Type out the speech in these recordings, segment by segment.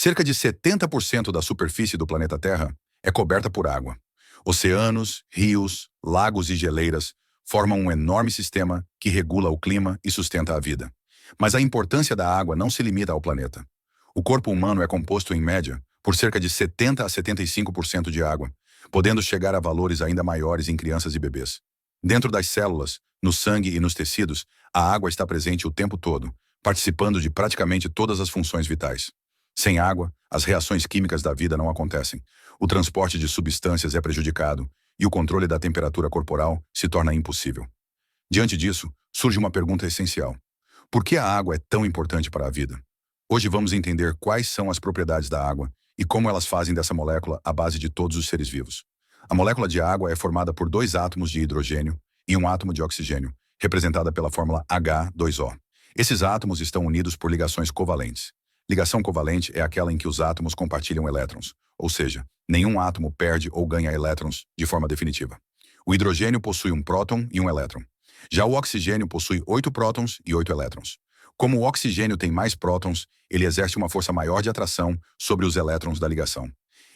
Cerca de 70% da superfície do planeta Terra é coberta por água. Oceanos, rios, lagos e geleiras formam um enorme sistema que regula o clima e sustenta a vida. Mas a importância da água não se limita ao planeta. O corpo humano é composto, em média, por cerca de 70 a 75% de água, podendo chegar a valores ainda maiores em crianças e bebês. Dentro das células, no sangue e nos tecidos, a água está presente o tempo todo, participando de praticamente todas as funções vitais. Sem água, as reações químicas da vida não acontecem, o transporte de substâncias é prejudicado e o controle da temperatura corporal se torna impossível. Diante disso, surge uma pergunta essencial. Por que a água é tão importante para a vida? Hoje vamos entender quais são as propriedades da água e como elas fazem dessa molécula a base de todos os seres vivos. A molécula de água é formada por 2 átomos de hidrogênio e um átomo de oxigênio, representada pela fórmula H2O. Esses átomos estão unidos por ligações covalentes. Ligação covalente é aquela em que os átomos compartilham elétrons, ou seja, nenhum átomo perde ou ganha elétrons de forma definitiva. O hidrogênio possui um próton e um elétron. Já o oxigênio possui 8 prótons e 8 elétrons. Como o oxigênio tem mais prótons, ele exerce uma força maior de atração sobre os elétrons da ligação.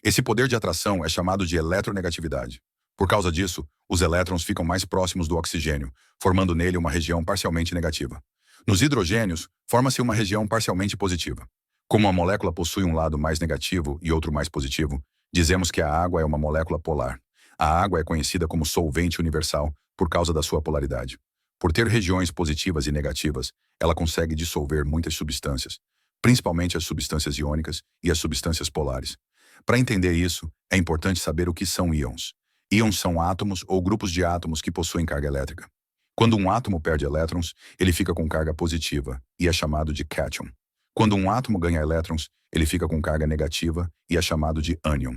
Esse poder de atração é chamado de eletronegatividade. Por causa disso, os elétrons ficam mais próximos do oxigênio, formando nele uma região parcialmente negativa. Nos hidrogênios, forma-se uma região parcialmente positiva. Como a molécula possui um lado mais negativo e outro mais positivo, dizemos que a água é uma molécula polar. A água é conhecida como solvente universal por causa da sua polaridade. Por ter regiões positivas e negativas, ela consegue dissolver muitas substâncias, principalmente as substâncias iônicas e as substâncias polares. Para entender isso, é importante saber o que são íons. Íons são átomos ou grupos de átomos que possuem carga elétrica. Quando um átomo perde elétrons, ele fica com carga positiva e é chamado de cátion. Quando um átomo ganha elétrons, ele fica com carga negativa e é chamado de ânion.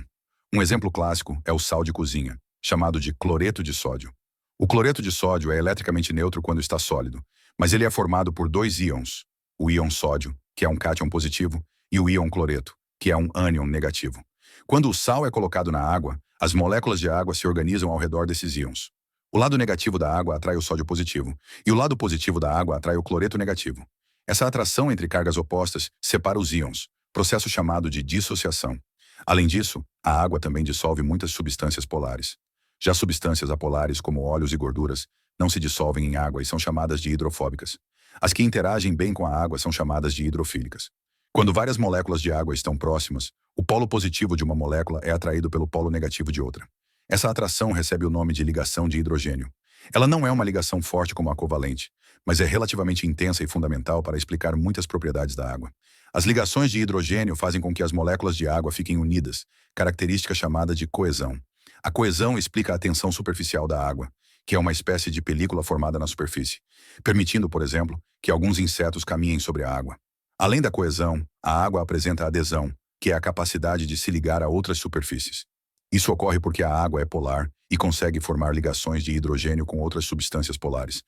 Um exemplo clássico é o sal de cozinha, chamado de cloreto de sódio. O cloreto de sódio é eletricamente neutro quando está sólido, mas ele é formado por 2 íons, o íon sódio, que é um cátion positivo, e o íon cloreto, que é um ânion negativo. Quando o sal é colocado na água, as moléculas de água se organizam ao redor desses íons. O lado negativo da água atrai o sódio positivo, e o lado positivo da água atrai o cloreto negativo. Essa atração entre cargas opostas separa os íons, processo chamado de dissociação. Além disso, a água também dissolve muitas substâncias polares. Já substâncias apolares, como óleos e gorduras, não se dissolvem em água e são chamadas de hidrofóbicas. As que interagem bem com a água são chamadas de hidrofílicas. Quando várias moléculas de água estão próximas, o polo positivo de uma molécula é atraído pelo polo negativo de outra. Essa atração recebe o nome de ligação de hidrogênio. Ela não é uma ligação forte como a covalente, mas é relativamente intensa e fundamental para explicar muitas propriedades da água. As ligações de hidrogênio fazem com que as moléculas de água fiquem unidas, característica chamada de coesão. A coesão explica a tensão superficial da água, que é uma espécie de película formada na superfície, permitindo, por exemplo, que alguns insetos caminhem sobre a água. Além da coesão, a água apresenta adesão, que é a capacidade de se ligar a outras superfícies. Isso ocorre porque a água é polar e consegue formar ligações de hidrogênio com outras substâncias polares.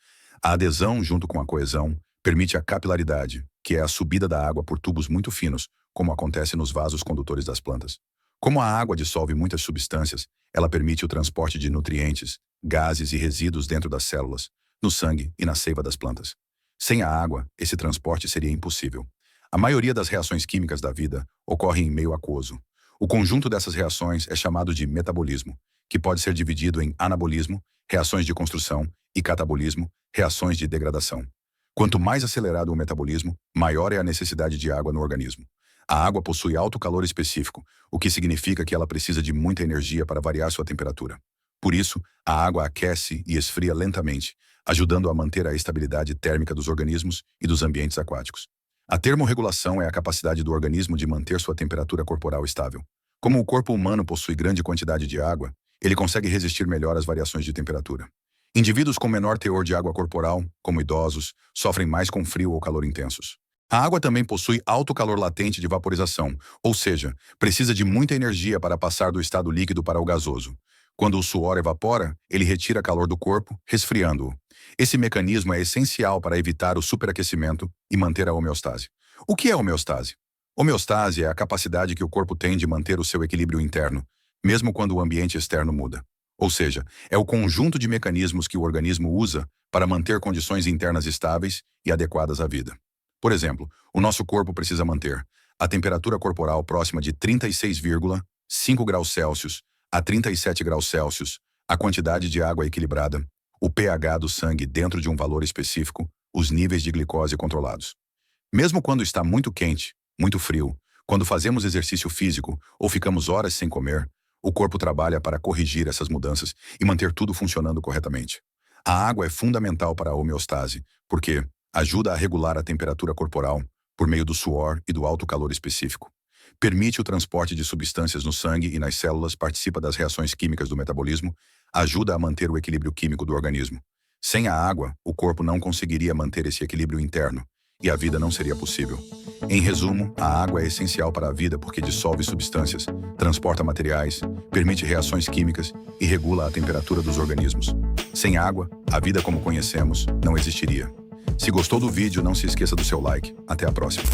A adesão, junto com a coesão, permite a capilaridade, que é a subida da água por tubos muito finos, como acontece nos vasos condutores das plantas. Como a água dissolve muitas substâncias, ela permite o transporte de nutrientes, gases e resíduos dentro das células, no sangue e na seiva das plantas. Sem a água, esse transporte seria impossível. A maioria das reações químicas da vida ocorre em meio aquoso. O conjunto dessas reações é chamado de metabolismo, que pode ser dividido em anabolismo, reações de construção, e catabolismo, reações de degradação. Quanto mais acelerado o metabolismo, maior é a necessidade de água no organismo. A água possui alto calor específico, o que significa que ela precisa de muita energia para variar sua temperatura. Por isso, a água aquece e esfria lentamente, ajudando a manter a estabilidade térmica dos organismos e dos ambientes aquáticos. A termorregulação é a capacidade do organismo de manter sua temperatura corporal estável. Como o corpo humano possui grande quantidade de água, ele consegue resistir melhor às variações de temperatura. Indivíduos com menor teor de água corporal, como idosos, sofrem mais com frio ou calor intensos. A água também possui alto calor latente de vaporização, ou seja, precisa de muita energia para passar do estado líquido para o gasoso. Quando o suor evapora, ele retira calor do corpo, resfriando-o. Esse mecanismo é essencial para evitar o superaquecimento e manter a homeostase. O que é homeostase? Homeostase é a capacidade que o corpo tem de manter o seu equilíbrio interno, mesmo quando o ambiente externo muda. Ou seja, é o conjunto de mecanismos que o organismo usa para manter condições internas estáveis e adequadas à vida. Por exemplo, o nosso corpo precisa manter a temperatura corporal próxima de 36,5 graus Celsius a 37 graus Celsius, a quantidade de água equilibrada, o pH do sangue dentro de um valor específico, os níveis de glicose controlados. Mesmo quando está muito quente, muito frio, quando fazemos exercício físico ou ficamos horas sem comer, o corpo trabalha para corrigir essas mudanças e manter tudo funcionando corretamente. A água é fundamental para a homeostase, porque ajuda a regular a temperatura corporal por meio do suor e do alto calor específico. Permite o transporte de substâncias no sangue e nas células, participa das reações químicas do metabolismo, ajuda a manter o equilíbrio químico do organismo. Sem a água, o corpo não conseguiria manter esse equilíbrio interno e a vida não seria possível. Em resumo, a água é essencial para a vida porque dissolve substâncias, transporta materiais, permite reações químicas e regula a temperatura dos organismos. Sem água, a vida como conhecemos não existiria. Se gostou do vídeo, não se esqueça do seu like. Até a próxima.